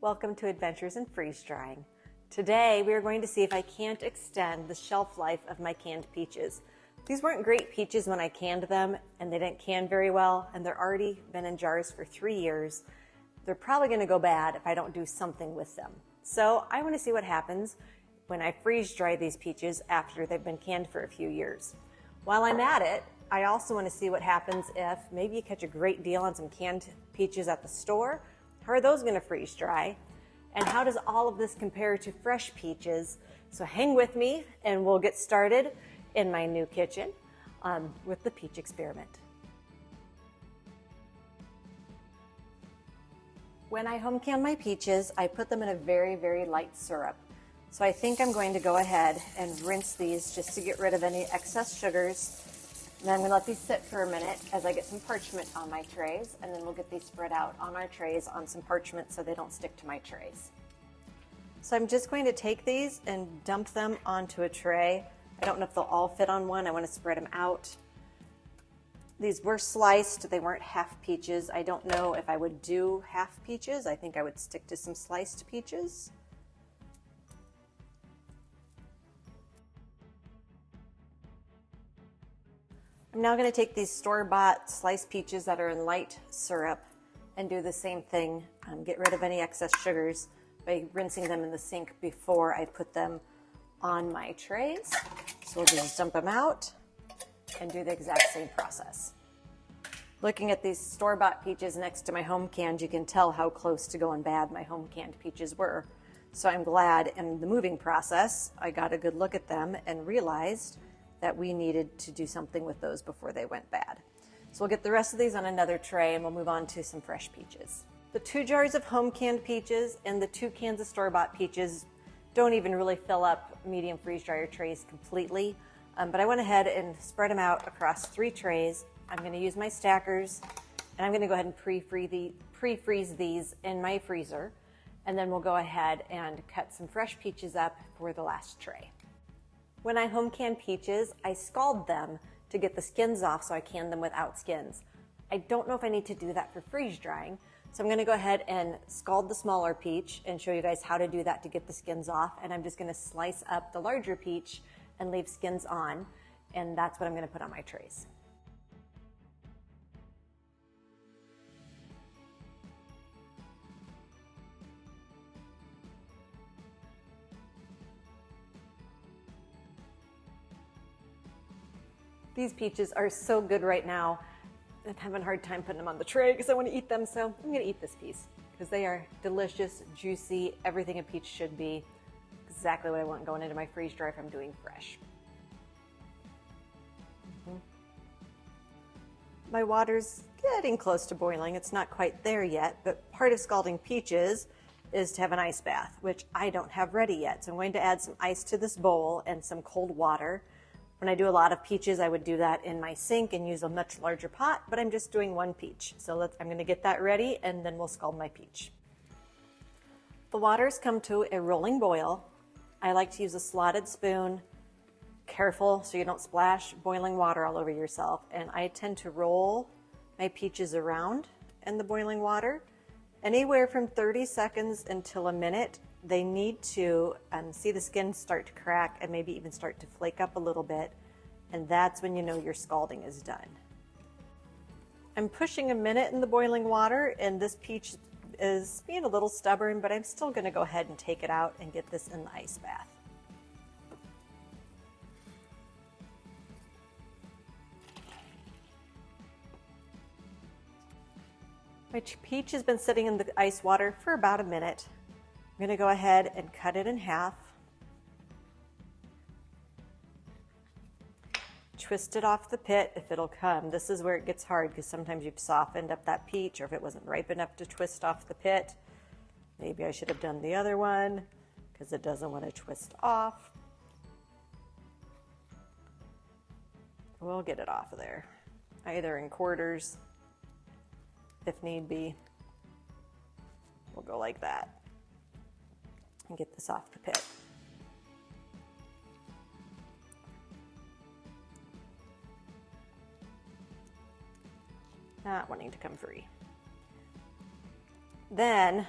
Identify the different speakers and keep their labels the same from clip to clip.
Speaker 1: Welcome to Adventures in Freeze Drying. Today we are going to see if I can't extend the shelf life of my canned peaches. These weren't great peaches when I canned them, and they didn't can very well, and they're already been in jars for 3 years. They're probably going to go bad if I don't do something with them. So I want to see what happens when I freeze dry these peaches after they've been canned for a few years. While I'm at it, I also want to see what happens if maybe you catch a great deal on some canned peaches at the store. How are those going to freeze dry? And how does all of this compare to fresh peaches? So hang with me and we'll get started in my new kitchen with the peach experiment. When I home can my peaches, I put them in a very, very light syrup. So I think I'm going to go ahead and rinse these just to get rid of any excess sugars. And then I'm going to let these sit for a minute as I get some parchment on my trays, and then we'll get these spread out on our trays on some parchment so they don't stick to my trays. So I'm just going to take these and dump them onto a tray. I don't know if they'll all fit on one. I want to spread them out. These were sliced. They weren't half peaches. I don't know if I would do half peaches. I think I would stick to some sliced peaches. I'm now going to take these store-bought sliced peaches that are in light syrup and do the same thing. Get rid of any excess sugars by rinsing them in the sink before I put them on my trays. So we'll just dump them out and do the exact same process. Looking at these store-bought peaches next to my home canned, you can tell how close to going bad my home canned peaches were. So I'm glad in the moving process I got a good look at them and realized that we needed to do something with those before they went bad. So we'll get the rest of these on another tray and we'll move on to some fresh peaches. The 2 jars of home canned peaches and the 2 cans of store-bought peaches don't even really fill up medium freeze dryer trays completely, but I went ahead and spread them out across 3 trays. I'm going to use my stackers and I'm going to go ahead and pre-freeze these in my freezer, and then we'll go ahead and cut some fresh peaches up for the last tray. When I home can peaches, I scald them to get the skins off so I can them without skins. I don't know if I need to do that for freeze drying, so I'm going to go ahead and scald the smaller peach and show you guys how to do that to get the skins off, and I'm just going to slice up the larger peach and leave skins on, and that's what I'm going to put on my trays. These peaches are so good right now. I'm having a hard time putting them on the tray because I want to eat them, so I'm going to eat this piece because they are delicious, juicy, everything a peach should be. Exactly what I want going into my freeze dryer if I'm doing fresh. My water's getting close to boiling. It's not quite there yet, but part of scalding peaches is to have an ice bath, which I don't have ready yet. So I'm going to add some ice to this bowl and some cold water. When I do a lot of peaches, I would do that in my sink and use a much larger pot, but I'm just doing 1 peach. So I'm going to get that ready and then we'll scald my peach. The water's come to a rolling boil. I like to use a slotted spoon. Careful so you don't splash boiling water all over yourself. And I tend to roll my peaches around in the boiling water. Anywhere from 30 seconds until a minute. They need to see the skin start to crack and maybe even start to flake up a little bit, and that's when you know your scalding is done. I'm pushing a minute in the boiling water, and this peach is being a little stubborn, but I'm still going to go ahead and take it out and get this in the ice bath. My peach has been sitting in the ice water for about a minute. I'm going to go ahead and cut it in half. Twist it off the pit if it'll come. This is where it gets hard because sometimes you've softened up that peach, or if it wasn't ripe enough to twist off the pit. Maybe I should have done the other one because it doesn't want to twist off. We'll get it off of there, either in quarters if need be. We'll go like that and get this off the pit. Not wanting to come free. Then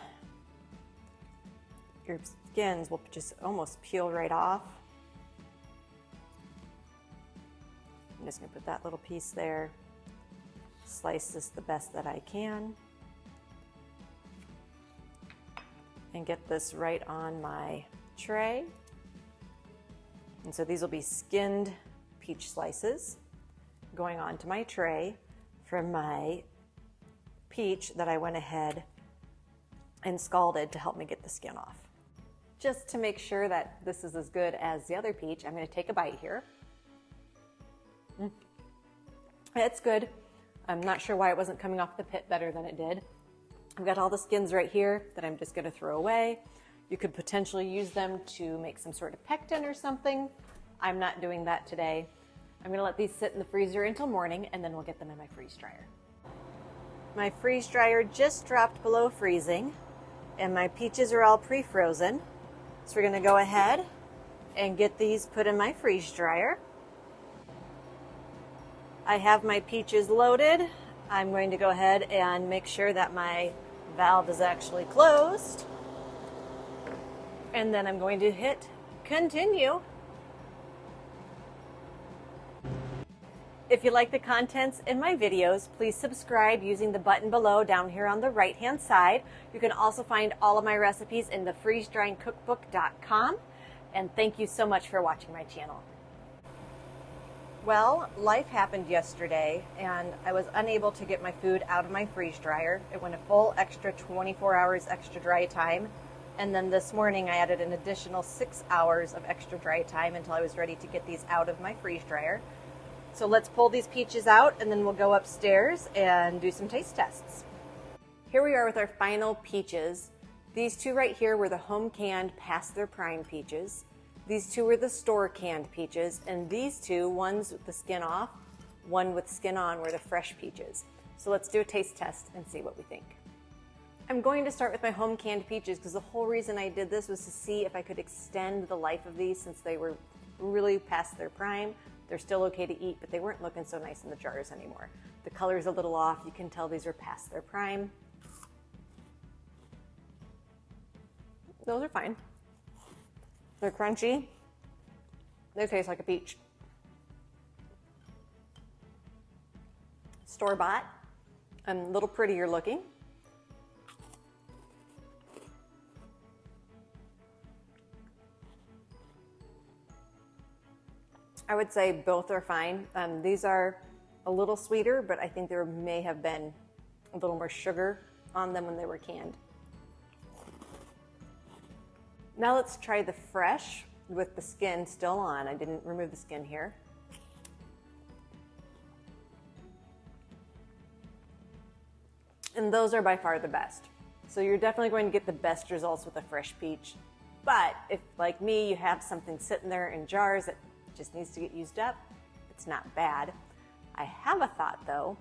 Speaker 1: your skins will just almost peel right off. I'm just gonna put that little piece there, slice this the best that I can, and get this right on my tray. And so these will be skinned peach slices going onto my tray from my peach that I went ahead and scalded to help me get the skin off. Just to make sure that this is as good as the other peach, I'm going to take a bite here. It's good. I'm not sure why it wasn't coming off the pit better than it did. I've got all the skins right here that I'm just going to throw away. You could potentially use them to make some sort of pectin or something. I'm not doing that today. I'm going to let these sit in the freezer until morning, and then we'll get them in my freeze dryer. My freeze dryer just dropped below freezing, and my peaches are all pre-frozen. So we're going to go ahead and get these put in my freeze dryer. I have my peaches loaded. I'm going to go ahead and make sure that my valve is actually closed. And then I'm going to hit continue. If you like the contents in my videos, please subscribe using the button below down here on the right-hand side. You can also find all of my recipes in the freezedryingcookbook.com. And thank you so much for watching my channel. Well, life happened yesterday, and I was unable to get my food out of my freeze dryer. It went a full extra 24 hours extra dry time. And then this morning I added an additional 6 hours of extra dry time until I was ready to get these out of my freeze dryer. So let's pull these peaches out, and then we'll go upstairs and do some taste tests. Here we are with our final peaches. These two right here were the home canned past their prime peaches. These two were the store canned peaches, and these two, one's with the skin off, one with skin on, were the fresh peaches. So let's do a taste test and see what we think. I'm going to start with my home canned peaches because the whole reason I did this was to see if I could extend the life of these since they were really past their prime. They're still okay to eat, but they weren't looking so nice in the jars anymore. The color's a little off. You can tell these are past their prime. Those are fine. They're crunchy. They taste like a peach. Store-bought, a little prettier looking. I would say both are fine. These are a little sweeter, but I think there may have been a little more sugar on them when they were canned. Now let's try the fresh with the skin still on. I didn't remove the skin here. And those are by far the best. So you're definitely going to get the best results with a fresh peach. But if, like me, you have something sitting there in jars that just needs to get used up, it's not bad. I have a thought though.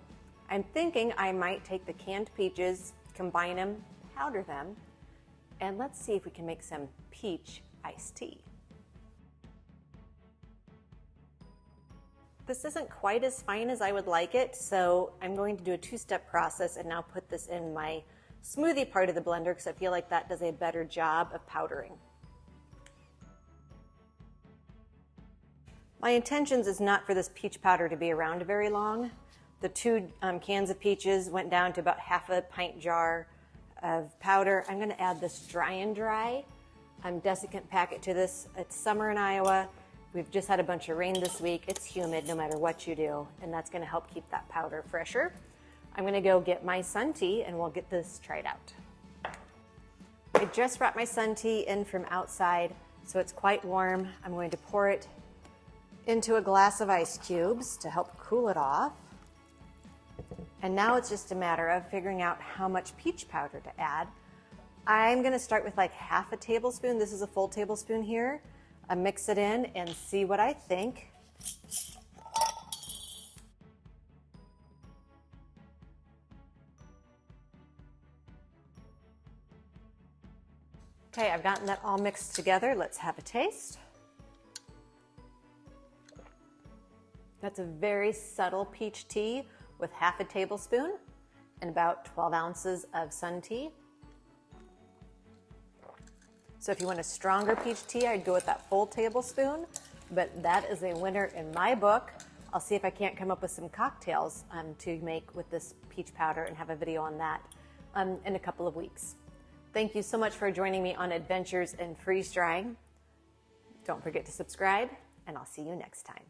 Speaker 1: I'm thinking I might take the canned peaches, combine them, powder them, and let's see if we can make some peach iced tea. This isn't quite as fine as I would like it, so I'm going to do a two-step process and now put this in my smoothie part of the blender because I feel like that does a better job of powdering. My intentions is not for this peach powder to be around very long. The two cans of peaches went down to about half a pint jar of powder. I'm gonna add this Dry and Dry desiccant packet to this. It's summer in Iowa. We've just had a bunch of rain this week. It's humid no matter what you do, and that's gonna help keep that powder fresher. I'm gonna go get my sun tea and we'll get this tried out. I just brought my sun tea in from outside, so it's quite warm. I'm going to pour it into a glass of ice cubes to help cool it off. And now it's just a matter of figuring out how much peach powder to add. I'm gonna start with like half a tablespoon. This is a full tablespoon here. I mix it in and see what I think. Okay, I've gotten that all mixed together. Let's have a taste. That's a very subtle peach tea with half a tablespoon and about 12 ounces of sun tea. So if you want a stronger peach tea, I'd go with that full tablespoon, but that is a winner in my book. I'll see if I can't come up with some cocktails to make with this peach powder and have a video on that in a couple of weeks. Thank you so much for joining me on Adventures in Freeze Drying. Don't forget to subscribe, and I'll see you next time.